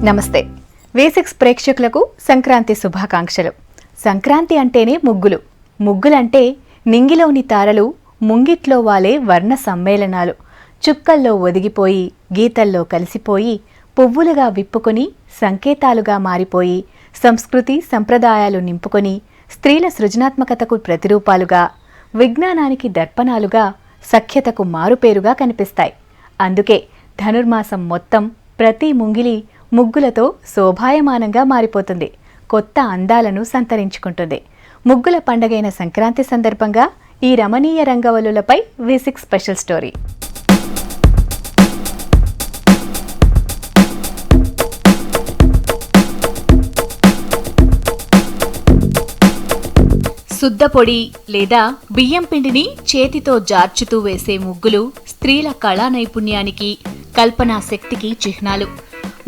నమస్తే. V6 ప్రేక్షకులకు సంక్రాంతి శుభాకాంక్షలు. సంక్రాంతి అంటేనే ముగ్గులు. ముగ్గులంటే నింగిలోని తారలు ముంగిట్లో వాలే వర్ణ సమ్మేళనాలు. చుక్కల్లో ఒదిగిపోయి, గీతల్లో కలిసిపోయి, పువ్వులుగా విప్పుకొని, సంకేతాలుగా మారిపోయి, సంస్కృతి సంప్రదాయాలు నింపుకొని, స్త్రీల సృజనాత్మకతకు ప్రతిరూపాలుగా, విజ్ఞానానికి దర్పణాలుగా, సఖ్యతకు మారుపేరుగా కనిపిస్తాయి. అందుకే ధనుర్మాసం మొత్తం ప్రతి ముంగిలి ముగ్గులతో శోభాయమానంగా మారిపోతుంది, కొత్త అందాలను సంతరించుకుంటుంది. ముగ్గుల పండగైన సంక్రాంతి సందర్భంగా ఈ రమణీయ రంగవల్లులపై V6 స్పెషల్ స్టోరీ. శుద్ధపొడి లేదా బియ్యం పిండిని చేతితో జార్చుతూ వేసే ముగ్గులు స్త్రీల కళా నైపుణ్యానికి, కల్పనా శక్తికి చిహ్నాలు.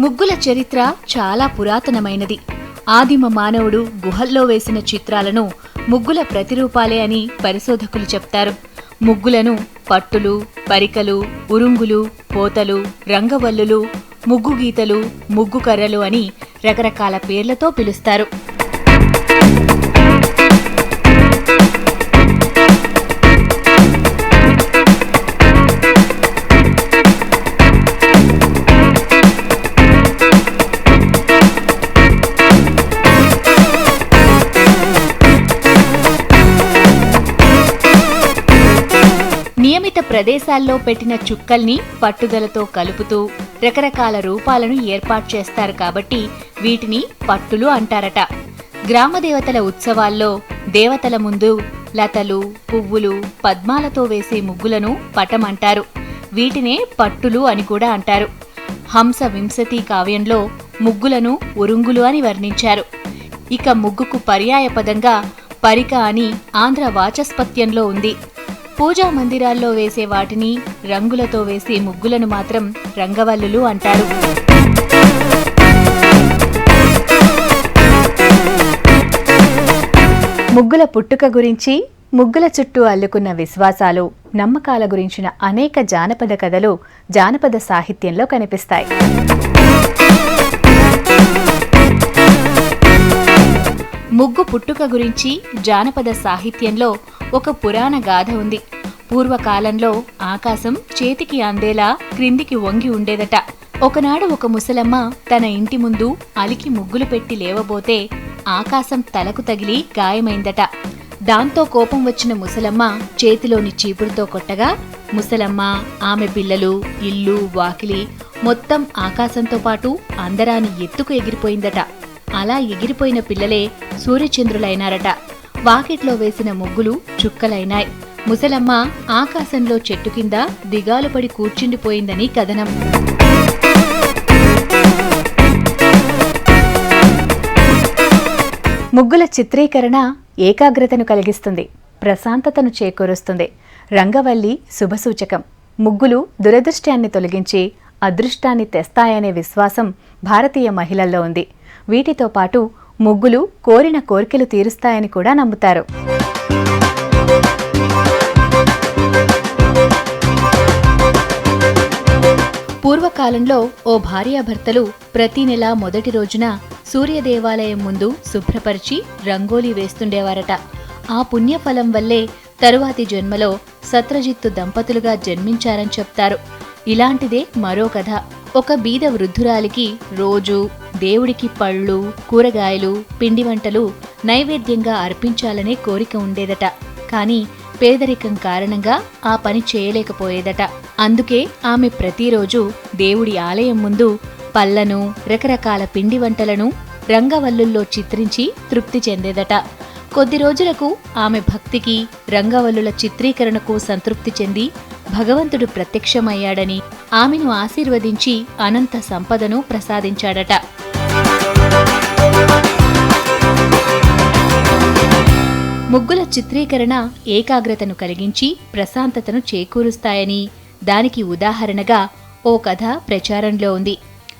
ముగ్గుల చరిత్ర చాలా పురాతనమైనది. ఆదిమ మానవుడు గుహల్లో వేసిన చిత్రాలను ముగ్గుల ప్రతిరూపాలే అని పరిశోధకులు చెప్తారు. ముగ్గులను పట్టులు, పరికలు, ఉరుంగులు, పోతలు, రంగవల్లులు, ముగ్గు గీతలు, ముగ్గు కర్రలు అని రకరకాల పేర్లతో పిలుస్తారు. నియమిత ప్రదేశాల్లో పెట్టిన చుక్కల్ని పట్టుదలతో కలుపుతూ రకరకాల రూపాలను ఏర్పాటు చేస్తారు కాబట్టి వీటిని పట్టులు అంటారట. గ్రామదేవతల ఉత్సవాల్లో దేవతల ముందు లతలు, పువ్వులు, పద్మాలతో వేసే ముగ్గులను పటమంటారు. వీటినే పట్టులు అని కూడా అంటారు. హంస వింశతి కావ్యంలో ముగ్గులను ఉరుంగులు అని వర్ణించారు. ఇక ముగ్గుకు పర్యాయ పదంగా పరిక అని ఆంధ్ర వాచస్పత్యంలో ఉంది. పూజా మందిరాల్లో వేసే వాటిని, రంగులతో వేసే ముగ్గులను మాత్రం రంగవల్లులు అంటారు. ముగ్గుల పుట్టుక గురించి, ముగ్గుల చుట్టూ అల్లుకున్న విశ్వాసాలు, నమ్మకాల గురించిన అనేక జానపద కథలు జానపద సాహిత్యంలో కనిపిస్తాయి. ముగ్గు పుట్టుక గురించి జానపద సాహిత్యంలో ఒక పురాణ గాథ ఉంది. పూర్వకాలంలో ఆకాశం చేతికి అందేలా క్రిందికి వంగి ఉండేదట. ఒకనాడు ఒక ముసలమ్మ తన ఇంటి ముందు అలికి ముగ్గులు పెట్టి లేవబోతే ఆకాశం తలకు తగిలి గాయమైందట. దాంతో కోపం వచ్చిన ముసలమ్మ చేతిలోని చీపురుతో కొట్టగా ముసలమ్మ, ఆమె పిల్లలు, ఇల్లు, వాకిలి మొత్తం ఆకాశంతో పాటు అందరాని ఎత్తుకు ఎగిరిపోయిందట. అలా ఎగిరిపోయిన పిల్లలే సూర్యచంద్రులైనారట. వాకిట్లో వేసిన ముగ్గులు చుక్కలైనాయి. ముసలమ్మ ఆకాశంలో చెట్టు కింద దిగాలు పడి కూర్చుండిపోయిందని కథనం. ముగ్గుల చిత్రీకరణ ఏకాగ్రతను కలిగిస్తుంది, ప్రశాంతతను చేకూరుస్తుంది. రంగవల్లి శుభసూచకం. ముగ్గులు దురదృష్టాన్ని తొలగించి అదృష్టాన్ని తెస్తాయనే విశ్వాసం భారతీయ మహిళల్లో ఉంది. వీటితో పాటు ముగ్గులు కోరిన కోరికలు తీరుస్తాయని కూడా నమ్ముతారు. పూర్వకాలంలో ఓ భార్యాభర్తలు ప్రతి నెల మొదటి రోజున సూర్యదేవాలయం ముందు శుభ్రపరిచి రంగోలీ వేస్తుండేవారట. ఆ పుణ్యఫలం వల్లే తరువాతి జన్మలో సత్రజిత్తు దంపతులుగా జన్మించారని చెప్తారు. ఇలాంటిదే మరో కథ. ఒక బీద వృద్ధురాలికి రోజూ దేవుడికి పళ్ళు, కూరగాయలు, పిండి వంటలు నైవేద్యంగా అర్పించాలనే కోరిక ఉండేదట. కాని పేదరికం కారణంగా ఆ పని చేయలేకపోయేదట. అందుకే ఆమె ప్రతిరోజు దేవుడి ఆలయం ముందు పళ్లను, రకరకాల పిండి వంటలను రంగవల్లుల్లో చిత్రించి తృప్తి చెందేదట. కొద్ది రోజులకు ఆమె భక్తికి, రంగవల్లుల చిత్రీకరణకు సంతృప్తి చెంది భగవంతుడు ప్రత్యక్షమయ్యాడని, ఆమెను ఆశీర్వదించి అనంత సంపదను ప్రసాదించాడట. ముగ్గుల చిత్రీకరణ ఏకాగ్రతను కలిగించి ప్రశాంతతను చేకూరుస్తాయని, దానికి ఉదాహరణగా ఓ కథ ప్రచారంలో ఉంది.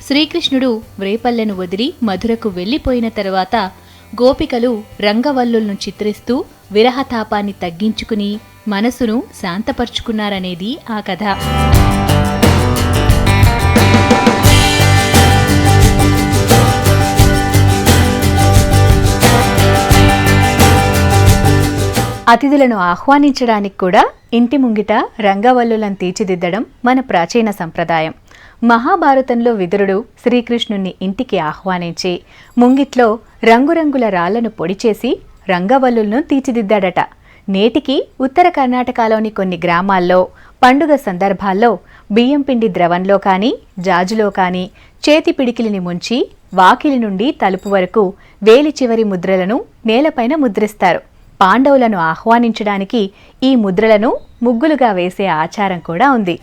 శ్రీకృష్ణుడు వ్రేపల్లెను వదిలి మధురకు వెళ్లిపోయిన తరువాత గోపికలు రంగవల్లులను చిత్రిస్తూ విరహతాపాన్ని తగ్గించుకుని మనసును శాంతపరుచుకున్నారనేది ఆ కథ. అతిథులను ఆహ్వానించడానికి కూడా ఇంటి ముంగిట రంగవల్లులను తీర్చిదిద్దడం మన ప్రాచీన సంప్రదాయం. మహాభారతంలో విదురుడు శ్రీకృష్ణుణ్ణి ఇంటికి ఆహ్వానించి ముంగిట్లో రంగురంగుల రాళ్లను పొడిచేసి రంగవల్లులను తీర్చిదిద్దాడట. నేటికి ఉత్తర కర్ణాటకలోని కొన్ని గ్రామాల్లో పండుగ సందర్భాల్లో బియ్యం పిండి ద్రవంలో కానీ జాజులో కానీ చేతి పిడికిలిని ముంచి వాకిలి నుండి తలుపు వరకు వేలి చివరి ముద్రలను నేలపైన ముద్రిస్తారు. పాండవులను ఆహ్వానించడానికి ఈ ముద్రలను ముగ్గులుగా వేసే ఆచారం కూడా ఉంది.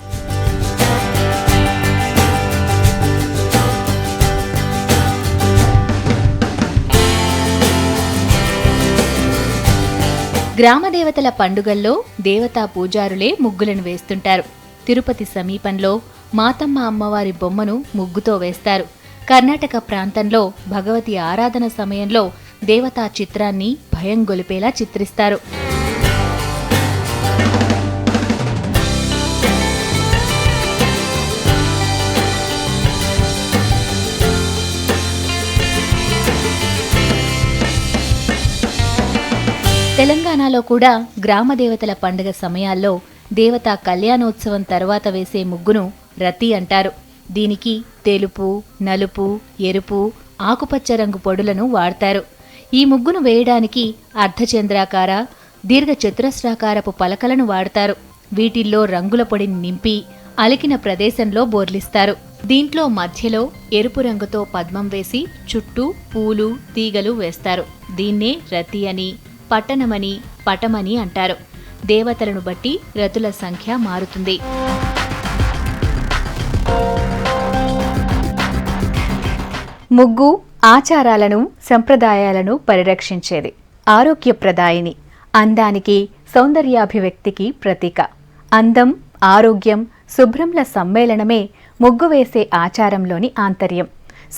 గ్రామదేవతల పండుగల్లో దేవతా పూజారులే ముగ్గులను వేస్తుంటారు. తిరుపతి సమీపంలో మాతమ్మ అమ్మవారి బొమ్మను ముగ్గుతో వేస్తారు. కర్ణాటక ప్రాంతంలో భగవతి ఆరాధన సమయంలో దేవతా చిత్రాన్ని భయం గొలిపేలా చిత్రిస్తారు. తెలంగాణలో కూడా గ్రామదేవతల పండుగ సమయాల్లో దేవతా కళ్యాణోత్సవం తర్వాత వేసే ముగ్గును రతి అంటారు. దీనికి తెలుపు, నలుపు, ఎరుపు, ఆకుపచ్చ రంగు పొడులను వాడతారు. ఈ ముగ్గును వేయడానికి అర్ధచంద్రాకార, దీర్ఘ చతురస్రాకారపు పలకలను వాడతారు. వీటిల్లో రంగుల పొడిని నింపి అలికిన ప్రదేశంలో బోర్లిస్తారు. దీంట్లో మధ్యలో ఎరుపు రంగుతో పద్మం వేసి చుట్టూ పూలు, తీగలు వేస్తారు. దీన్నే రతి అని, పట్టణమని, పటమని అంటారు. దేవతలను బట్టి రతుల సంఖ్య మారుతుంది. ముగ్గు ఆచారాలను, సంప్రదాయాలను పరిరక్షించేది. ఆరోగ్యప్రదాయిని, అందానికి, సౌందర్యాభివ్యక్తికి ప్రతీక. అందం, ఆరోగ్యం, శుభ్రంల సమ్మేళనమే ముగ్గు వేసే ఆచారంలోని ఆంతర్యం.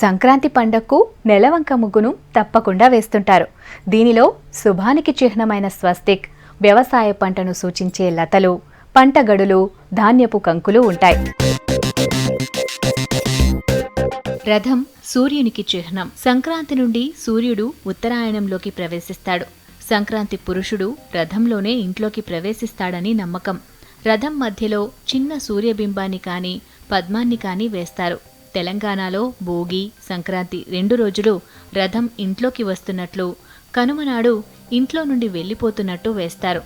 సంక్రాంతి పండగకు నెలవంక ముగ్గును తప్పకుండా వేస్తుంటారు. దీనిలో శుభానికి చిహ్నమైన స్వస్తిక్, వ్యవసాయ పంటను సూచించే లతలు, పంటగడులు, ధాన్యపు కంకులు ఉంటాయి. రథం సూర్యునికి చిహ్నం. సంక్రాంతి నుండి సూర్యుడు ఉత్తరాయణంలోకి ప్రవేశిస్తాడు. సంక్రాంతి పురుషుడు రథంలోనే ఇంట్లోకి ప్రవేశిస్తాడని నమ్మకం. రథం మధ్యలో చిన్న సూర్యబింబాన్ని కాని, పద్మాన్ని కాని వేస్తారు. తెలంగాణలో భోగి, సంక్రాంతి 2 రోజులు రథం ఇంట్లోకి వస్తున్నట్లు, కనుమనాడు ఇంట్లో నుండి వెళ్లిపోతున్నట్టు వేస్తారు.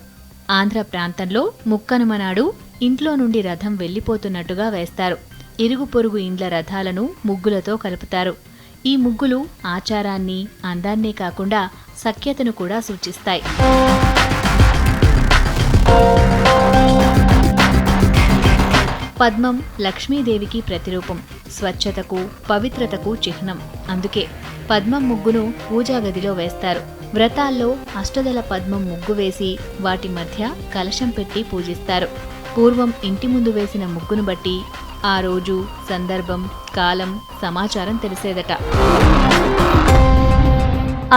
ఆంధ్ర ప్రాంతంలో ముక్కనుమనాడు ఇంట్లో నుండి రథం వెళ్లిపోతున్నట్టుగా వేస్తారు. ఇరుగు పొరుగు ఇండ్ల రథాలను ముగ్గులతో కలుపుతారు. ఈ ముగ్గులు ఆచారాన్ని, అందాన్నే కాకుండా సఖ్యతను కూడా సూచిస్తాయి. పద్మం లక్ష్మీదేవికి ప్రతిరూపం, స్వచ్ఛతకు, పవిత్రతకు చిహ్నం. అందుకే పద్మం ముగ్గును పూజా గదిలో వేస్తారు. వ్రతాల్లో అష్టదళ పద్మం ముగ్గు వేసి వాటి మధ్య కలశం పెట్టి పూజిస్తారు. పూర్వం ఇంటి ముందు వేసిన ముగ్గును బట్టి ఆ రోజు, సందర్భం, కాలం, సమాచారం తెలిసేదట.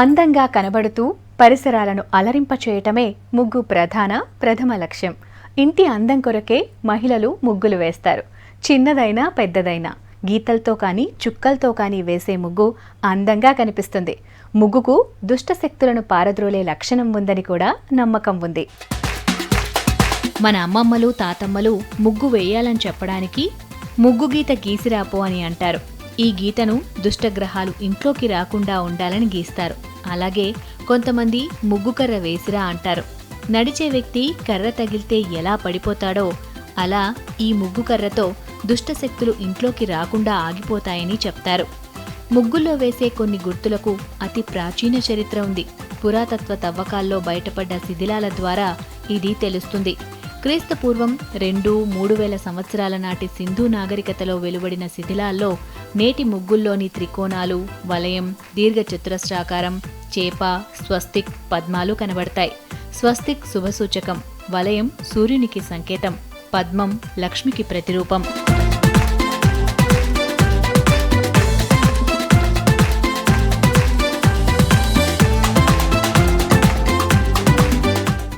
అందంగా కనబడుతూ పరిసరాలను అలరింపచేయటమే ముగ్గు ప్రథమ లక్ష్యం. ఇంటి అందం కొరకే మహిళలు ముగ్గులు వేస్తారు. చిన్నదైనా పెద్దదైనా గీతలతో కానీ, చుక్కలతో కానీ వేసే ముగ్గు అందంగా కనిపిస్తుంది. ముగ్గుకు దుష్టశక్తులను పారద్రోలే లక్షణం ఉందని కూడా నమ్మకం ఉంది. మన అమ్మమ్మలు, తాతమ్మలు ముగ్గు వేయాలని చెప్పడానికి ముగ్గు గీత గీసిరాపో అని అంటారు. ఈ గీతను దుష్టగ్రహాలు ఇంట్లోకి రాకుండా ఉండాలని గీస్తారు. అలాగే కొంతమంది ముగ్గు కర్ర వేసిరా అంటారు. నడిచే వ్యక్తి కర్ర తగిలితే ఎలా పడిపోతాడో అలా ఈ ముగ్గు కర్రతో దుష్టశక్తులు ఇంట్లోకి రాకుండా ఆగిపోతాయని చెప్తారు. ముగ్గుల్లో వేసే కొన్ని గుర్తులకు అతి ప్రాచీన చరిత్ర ఉంది. పురాతత్వ తవ్వకాల్లో బయటపడ్డ శిథిలాల ద్వారా ఇది తెలుస్తుంది. క్రీస్తు పూర్వం 2-3 సంవత్సరాల నాటి సింధు నాగరికతలో వెలువడిన శిథిలాల్లో నేటి ముగ్గుల్లోని త్రికోణాలు, వలయం, దీర్ఘ చతురస్రాకారం, చేప, స్వస్తిక్, పద్మాలు కనబడతాయి. స్వస్తిక్ శుభసూచకం, వలయం సూర్యునికి సంకేతం, పద్మం లక్ష్మికి ప్రతిరూపం.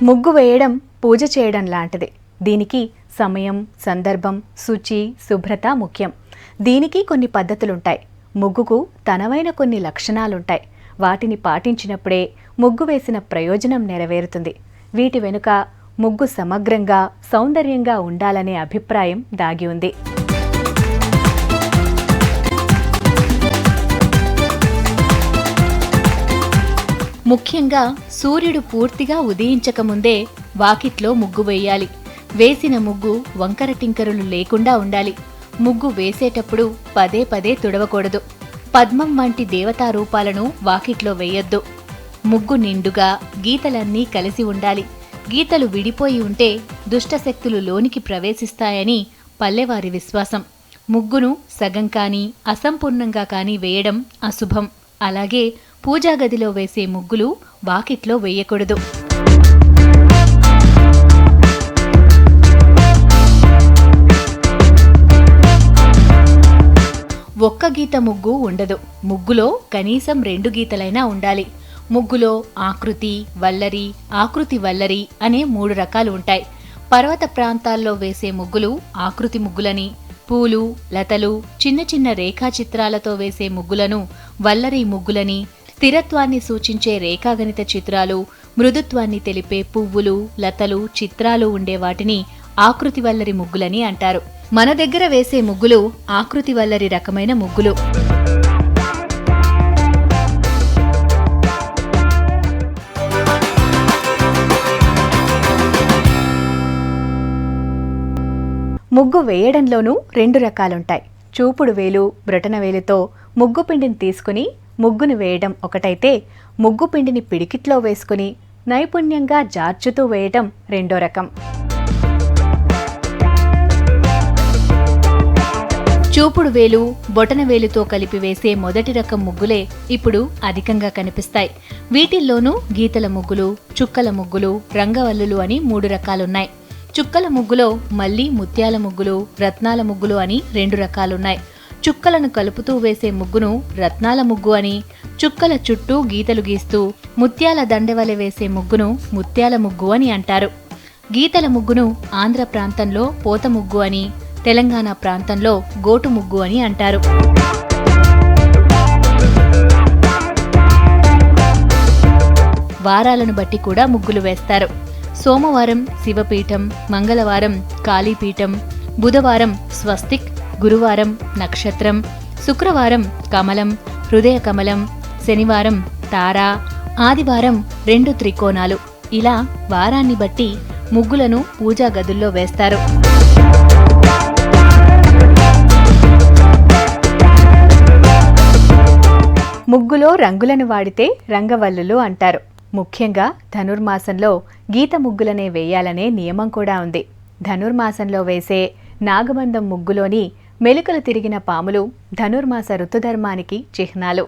ముగ్గు వేయడం పూజ చేయడం లాంటిది. దీనికి సమయం, సందర్భం, శుచి, శుభ్రత ముఖ్యం. దీనికి కొన్ని పద్ధతులుంటాయి. ముగ్గుకు తనవైన కొన్ని లక్షణాలుంటాయి. వాటిని పాటించినప్పుడే ముగ్గు వేసిన ప్రయోజనం నెరవేరుతుంది. వీటి వెనుక ముగ్గు సమగ్రంగా, సౌందర్యంగా ఉండాలనే అభిప్రాయం దాగి ఉంది. ముఖ్యంగా సూర్యుడు పూర్తిగా ఉదయించకముందే వాకిట్లో ముగ్గు వేయాలి. వేసిన ముగ్గు వంకర టింకరులు లేకుండా ఉండాలి. ముగ్గు వేసేటప్పుడు పదే పదే తుడవకూడదు. పద్మం వంటి దేవతా రూపాలను వాకిట్లో వేయొద్దు. ముగ్గు నిండుగా గీతలన్నీ కలిసి ఉండాలి. గీతలు విడిపోయి ఉంటే దుష్టశక్తులు లోనికి ప్రవేశిస్తాయని పల్లెవారి విశ్వాసం. ముగ్గును సగం కానీ అసంపూర్ణంగా కానీ వేయడం అశుభం. అలాగే పూజాగదిలో వేసే ముగ్గులు వాకిట్లో వేయకూడదు. ఒక్క గీత ముగ్గు ఉండదు. ముగ్గులో కనీసం 2 గీతలైనా ఉండాలి. ముగ్గులో ఆకృతి, వల్లరి, ఆకృతి వల్లరి అనే 3 రకాలు ఉంటాయి. పర్వత ప్రాంతాల్లో వేసే ముగ్గులు ఆకృతి ముగ్గులని, పూలు, లతలు, చిన్న చిన్న రేఖాచిత్రాలతో వేసే ముగ్గులను వల్లరి ముగ్గులని, స్థిరత్వాన్ని సూచించే రేఖాగణిత చిత్రాలు, మృదుత్వాన్ని తెలిపే పువ్వులు, లతలు, చిత్రాలు ఉండే వాటిని ఆకృతి వల్లరి ముగ్గులని అంటారు. మన దగ్గర వేసే ముగ్గులు ఆకృతి వల్లరి రకమైన ముగ్గులు. ముగ్గు వేయడంలోనూ 2 రకాలుంటాయి. చూపుడు వేలు, బ్రొటన వేలుతో ముగ్గు పిండిని తీసుకుని ముగ్గును వేయడం ఒకటైతే, ముగ్గు పిండిని పిడికిట్లో వేసుకుని నైపుణ్యంగా జార్చుతూ వేయడం రెండో రకం. చూపుడు వేలు, బొటన వేలుతో కలిపి వేసే మొదటి రకం ముగ్గులే ఇప్పుడు అధికంగా కనిపిస్తాయి. వీటిల్లోనూ గీతల ముగ్గులు, చుక్కల ముగ్గులు, రంగవల్లులు అని 3 రకాలున్నాయి. చుక్కల ముగ్గులో మళ్లీ ముత్యాల ముగ్గులు, రత్నాల ముగ్గులు అని 2 రకాలున్నాయి. చుక్కలను కలుపుతూ వేసే ముగ్గును రత్నాల ముగ్గు అని, చుక్కల చుట్టూ గీతలు గీస్తూ ముత్యాల దండెవలె వేసే ముగ్గును ముత్యాల ముగ్గు అని అంటారు. గీతల ముగ్గును ఆంధ్ర ప్రాంతంలో పోత ముగ్గు అని, తెలంగాణ ప్రాంతంలో గోటు ముగ్గు అని అంటారు. వారాలను బట్టి కూడా ముగ్గులు వేస్తారు. సోమవారం శివపీఠం, మంగళవారం కాళీపీఠం, బుధవారం స్వస్తిక్, గురువారం నక్షత్రం, శుక్రవారం కమలం, హృదయ కమలం, శనివారం తార, ఆదివారం 2 త్రికోణాలు. ఇలా వారాన్ని బట్టి ముగ్గులను పూజా గదుల్లో వేస్తారు. ముగ్గులో రంగులను వాడితే రంగవల్లులు అంటారు. ముఖ్యంగా ధనుర్మాసంలో గీత ముగ్గులనే వేయాలనే నియమం కూడా ఉంది. ధనుర్మాసంలో వేసే నాగబంధం ముగ్గులోని మెలికలు తిరిగిన పాములు ధనుర్మాస ఋతుధర్మానికి చిహ్నాలు.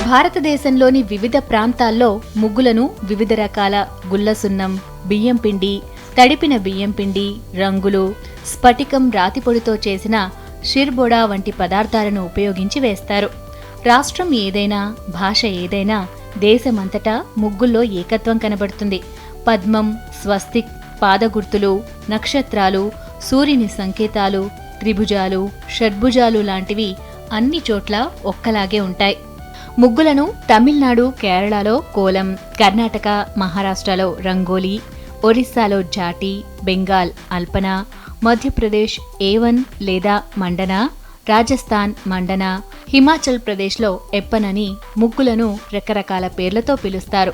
భారతదేశంలోని వివిధ ప్రాంతాల్లో ముగ్గులను వివిధ రకాల గుల్లసున్నం, బియ్యం పిండి, తడిపిన బియ్యం పిండి, రంగులు, స్ఫటికం, రాతిపొడితో చేసిన షిర్బొడా వంటి పదార్థాలను ఉపయోగించి వేస్తారు. రాష్ట్రం ఏదైనా, భాష ఏదైనా, దేశమంతటా ముగ్గుల్లో ఏకత్వం కనబడుతుంది. పద్మం, స్వస్తిక్, పాదగుర్తులు, నక్షత్రాలు, సూర్యుని సంకేతాలు, త్రిభుజాలు, షడ్భుజాలు లాంటివి అన్ని చోట్ల ఒక్కలాగే ఉంటాయి. ముగ్గులను తమిళనాడు, కేరళలో కోలం, కర్ణాటక, మహారాష్ట్రలో రంగోలీ, ఒరిస్సాలో జాటి, బెంగాల్ అల్పన, మధ్యప్రదేశ్ ఏవన్ లేదా మండన, రాజస్థాన్ మండన, హిమాచల్ ప్రదేశ్లో ఎప్పనని ముగ్గులను రకరకాల పేర్లతో పిలుస్తారు.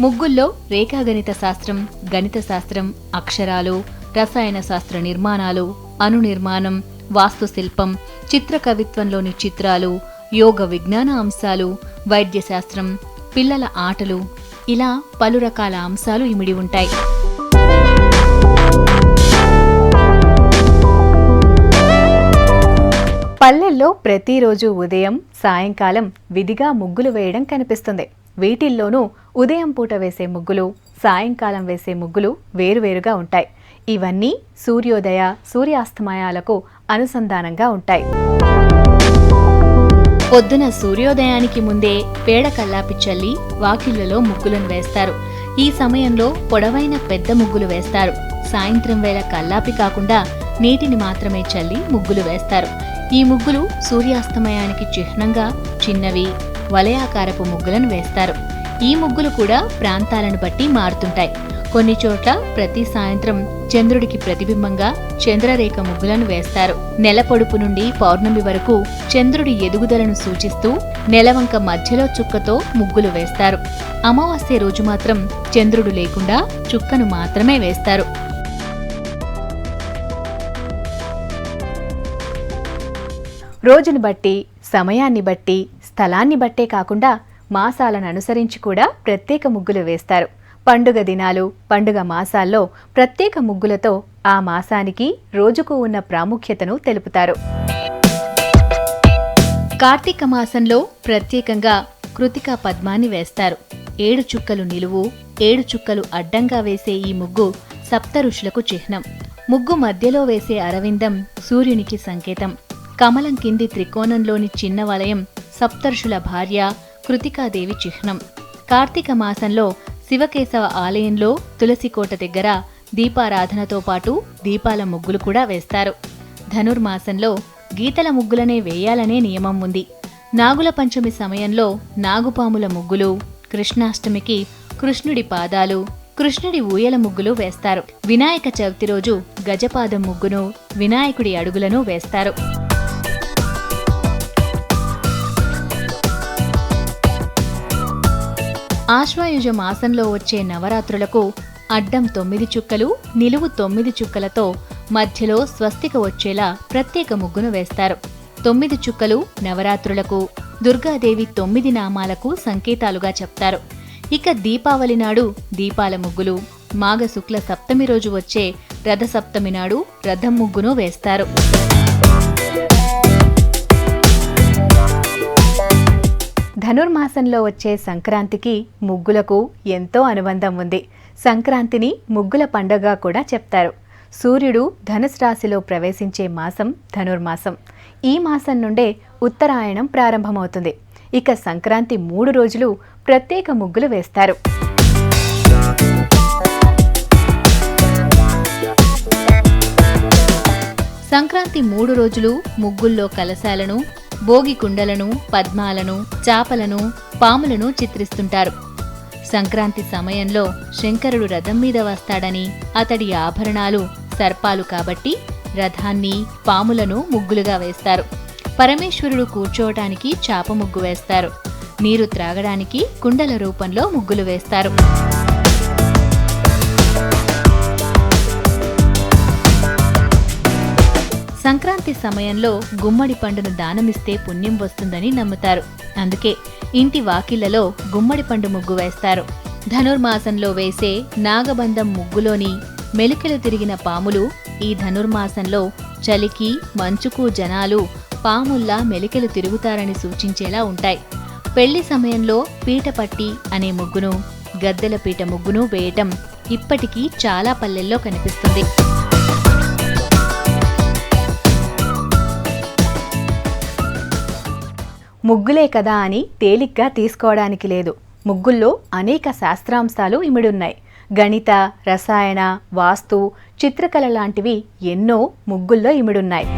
ముగ్గుల్లో రేఖాగణిత శాస్త్రం, గణిత శాస్త్రం, అక్షరాలు, రసాయన శాస్త్ర నిర్మాణాలు, అణు నిర్మాణం, వాస్తుశిల్పం, చిత్రకవిత్వంలోని చిత్రాలు, యోగ విజ్ఞాన అంశాలు, వైద్యశాస్త్రం, పిల్లల ఆటలు, ఇలా పలు రకాల అంశాలు ఇమిడి ఉంటాయి. పల్లెల్లో ప్రతిరోజు ఉదయం, సాయంకాలం విధిగా ముగ్గులు వేయడం కనిపిస్తుంది. వీటిల్లోనూ ఉదయం పూట వేసే ముగ్గులు, సాయంకాలం వేసే ముగ్గులు వేరువేరుగా ఉంటాయి. ఇవన్నీ సూర్యోదయ, సూర్యాస్తమయాలకు అనుసంధానంగా ఉంటాయి. పొద్దున సూర్యోదయానికి ముందే పేడ కల్లాపి చల్లి వాకిళ్లలో ముగ్గులను వేస్తారు. ఈ సమయంలో పొడవైన పెద్ద ముగ్గులు వేస్తారు. సాయంత్రం వేళ కల్లాపి కాకుండా నీటిని మాత్రమే చల్లి ముగ్గులు వేస్తారు. ఈ ముగ్గులు సూర్యాస్తమయానికి చిహ్నంగా చిన్నవి వలయాకారపు ముగ్గులను వేస్తారు. ఈ ముగ్గులు కూడా ప్రాంతాలను బట్టి మారుతుంటాయి. కొన్ని చోట్ల ప్రతి సాయంత్రం చంద్రుడికి ప్రతిబింబంగా చంద్రరేఖ ముగ్గులను వేస్తారు. నెల పొడుపు నుండి పౌర్ణమి వరకు చంద్రుడి ఎదుగుదలను సూచిస్తూ నెలవంక మధ్యలో చుక్కతో ముగ్గులు వేస్తారు. అమావాస్య రోజు మాత్రం చంద్రుడు లేకుండా చుక్కను మాత్రమే వేస్తారు. రోజును బట్టి, సమయాన్ని బట్టి, స్థలాన్ని బట్టే కాకుండా మాసాలను అనుసరించి కూడా ప్రత్యేక ముగ్గులు వేస్తారు. పండుగ దినాలు, పండుగ మాసాల్లో ప్రత్యేక ముగ్గులతో ఆ మాసానికి, రోజుకు ఉన్న ప్రాముఖ్యతను తెలుపుతారు. కార్తీక మాసంలో ప్రత్యేకంగా కృతికా పద్మాన్ని వేస్తారు. 7 చుక్కలు నిలువు, 7 చుక్కలు అడ్డంగా వేసే ఈ ముగ్గు సప్త ఋషులకు చిహ్నం. ముగ్గు మధ్యలో వేసే అరవిందం సూర్యునికి సంకేతం. కమలం కింది త్రికోణంలోని చిన్న వలయం సప్తర్షుల భార్య కృతికాదేవి చిహ్నం. కార్తీక మాసంలో శివకేశవ ఆలయంలో తులసికోట దగ్గర దీపారాధనతో పాటు దీపాల ముగ్గులు కూడా వేస్తారు. ధనుర్మాసంలో గీతల ముగ్గులనే వేయాలనే నియమం ఉంది. నాగుల పంచమి సమయంలో నాగుపాముల ముగ్గులు, కృష్ణాష్టమికి కృష్ణుడి పాదాలు, కృష్ణుడి ఊయల ముగ్గులు వేస్తారు. వినాయక చవితి రోజు గజపాదం ముగ్గును, వినాయకుడి అడుగులను వేస్తారు. ఆశ్వయుజ మాసంలో వచ్చే నవరాత్రులకు అడ్డం 9 చుక్కలు, నిలువు 9 చుక్కలతో మధ్యలో స్వస్తిక వచ్చేలా ప్రత్యేక ముగ్గును వేస్తారు. 9 చుక్కలు నవరాత్రులకు, దుర్గాదేవి 9 నామాలకు సంకేతాలుగా చెప్తారు. ఇక దీపావళి నాడు దీపాల ముగ్గులు, మాఘ శుక్ల సప్తమి రోజు వచ్చే రథసప్తమి నాడు రథం ముగ్గును వేస్తారు. ధనుర్మాసంలో వచ్చే సంక్రాంతికి ముగ్గులకు ఎంతో అనుబంధం ఉంది. సంక్రాంతిని ముగ్గుల పండుగ కూడా చెప్తారు. సూర్యుడు ధనుసు రాశిలో ప్రవేశించే మాసం ధనుర్మాసం. ఈ మాసం నుండే ఉత్తరాయణం ప్రారంభమవుతుంది. ఇక సంక్రాంతి 3 రోజులు ప్రత్యేక ముగ్గులు వేస్తారు. సంక్రాంతి 3 రోజులు ముగ్గుల్లో కలశాలను, భోగి కుండలను, పద్మాలను, చాపలను, పాములను చిత్రిస్తుంటారు. సంక్రాంతి సమయంలో శంకరుడు రథం మీద వస్తాడని, అతడి ఆభరణాలు సర్పాలు కాబట్టి రథాన్ని, పాములను ముగ్గులుగా వేస్తారు. పరమేశ్వరుడు కూర్చోవటానికి చాప ముగ్గు వేస్తారు. నీరు త్రాగడానికి కుండల రూపంలో ముగ్గులు వేస్తారు. సంక్రాంతి సమయంలో గుమ్మడి పండును దానమిస్తే పుణ్యం వస్తుందని నమ్ముతారు. అందుకే ఇంటి వాకిళ్లలో గుమ్మడి పండు ముగ్గు వేస్తారు. ధనుర్మాసంలో వేసే నాగబంధం ముగ్గులోని మెలికలు తిరిగిన పాములు ఈ ధనుర్మాసంలో చలికి, మంచుకు జనాలు పాముల్లా మెలికలు తిరుగుతారని సూచించేలా ఉంటాయి. పెళ్లి సమయంలో పీటపట్టి అనే ముగ్గును, గద్దెల పీట ముగ్గును వేయటం ఇప్పటికీ చాలా పల్లెల్లో కనిపిస్తుంది. ముగ్గులే కదా అని తేలిగ్గా తీసుకోవడానికి లేదు. ముగ్గుల్లో అనేక శాస్త్రాంశాలు ఇమిడున్నాయి. గణిత, రసాయన, వాస్తు, చిత్రకళ లాంటివి ఎన్నో ముగ్గుల్లో ఇమిడున్నాయి.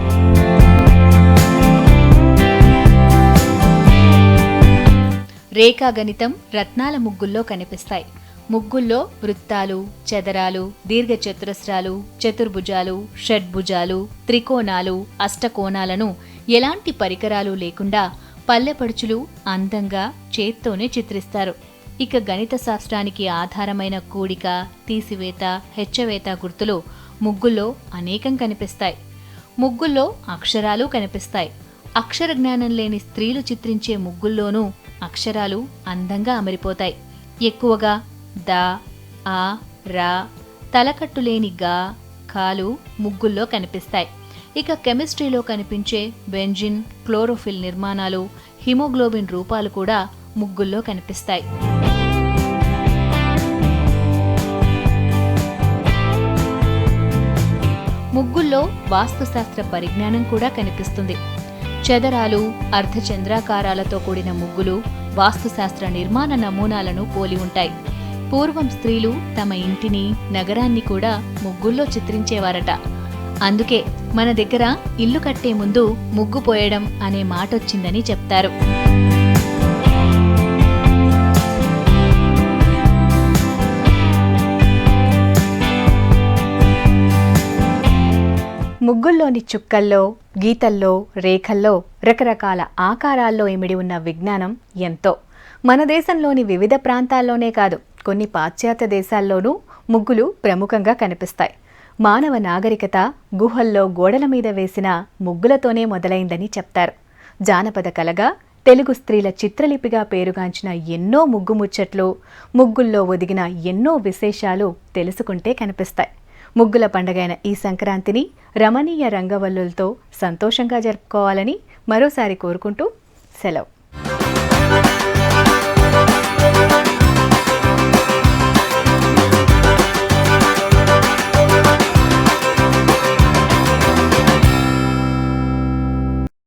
రేఖాగణితం రత్నాల ముగ్గుల్లో కనిపిస్తాయి. ముగ్గుల్లో వృత్తాలు, చదరాలు, దీర్ఘచతురస్రాలు, చతుర్భుజాలు, షడ్భుజాలు, త్రికోణాలు, అష్టకోణాలను ఎలాంటి పరికరాలు లేకుండా పల్లెపడుచులు అందంగా చేత్తోనే చిత్రిస్తారు. ఇక గణిత శాస్త్రానికి ఆధారమైన కూడిక, తీసివేత, హెచ్చవేత గుర్తులు ముగ్గుల్లో అనేకం కనిపిస్తాయి. ముగ్గుల్లో అక్షరాలు కనిపిస్తాయి. అక్షర జ్ఞానం లేని స్త్రీలు చిత్రించే ముగ్గుల్లోనూ అక్షరాలు అందంగా అమరిపోతాయి. ఎక్కువగా ద, ఆ, రా, తలకట్టులేని గా, కాలు ముగ్గుల్లో కనిపిస్తాయి. ఇక కెమిస్ట్రీలో కనిపించే బెంజిన్, క్లోరోఫిల్ నిర్మాణాలు, హిమోగ్లోబిన్ రూపాలు కూడా ముగ్గుల్లో కనిపిస్తాయి. ముగ్గుల్లో వాస్తుశాస్త్ర పరిజ్ఞానం కూడా కనిపిస్తుంది. చదరాలు, అర్ధచంద్రాకారాలతో కూడిన ముగ్గులు వాస్తుశాస్త్ర నిర్మాణ నమూనాలను పోలి ఉంటాయి. పూర్వం స్త్రీలు తమ ఇంటిని, నగరాన్ని కూడా ముగ్గుల్లో చిత్రించేవారట. అందుకే మన దగ్గర ఇల్లు కట్టే ముందు ముగ్గు పోయడం అనే మాటొచ్చిందని చెప్తారు. ముగ్గుల్లోని చుక్కల్లో, గీతల్లో, రేఖల్లో, రకరకాల ఆకారాల్లో ఇమిడి ఉన్న విజ్ఞానం ఎంతో. మన దేశంలోని వివిధ ప్రాంతాల్లోనే కాదు, కొన్ని పాశ్చాత్య దేశాల్లోనూ ముగ్గులు ప్రముఖంగా కనిపిస్తాయి. మానవ నాగరికత గుహల్లో గోడల మీద వేసిన ముగ్గులతోనే మొదలైందని చెప్తారు. జానపద కళగా తెలుగు స్త్రీల చిత్రలిపిగా పేరుగాంచిన ఎన్నో ముగ్గు ముచ్చట్లు, ముగ్గుల్లో ఒదిగిన ఎన్నో విశేషాలు తెలుసుకుంటే కనిపిస్తాయి. ముగ్గుల పండగైన ఈ సంక్రాంతిని రమణీయ రంగవల్లులతో సంతోషంగా జరుపుకోవాలని మరోసారి కోరుకుంటూ సెలవు.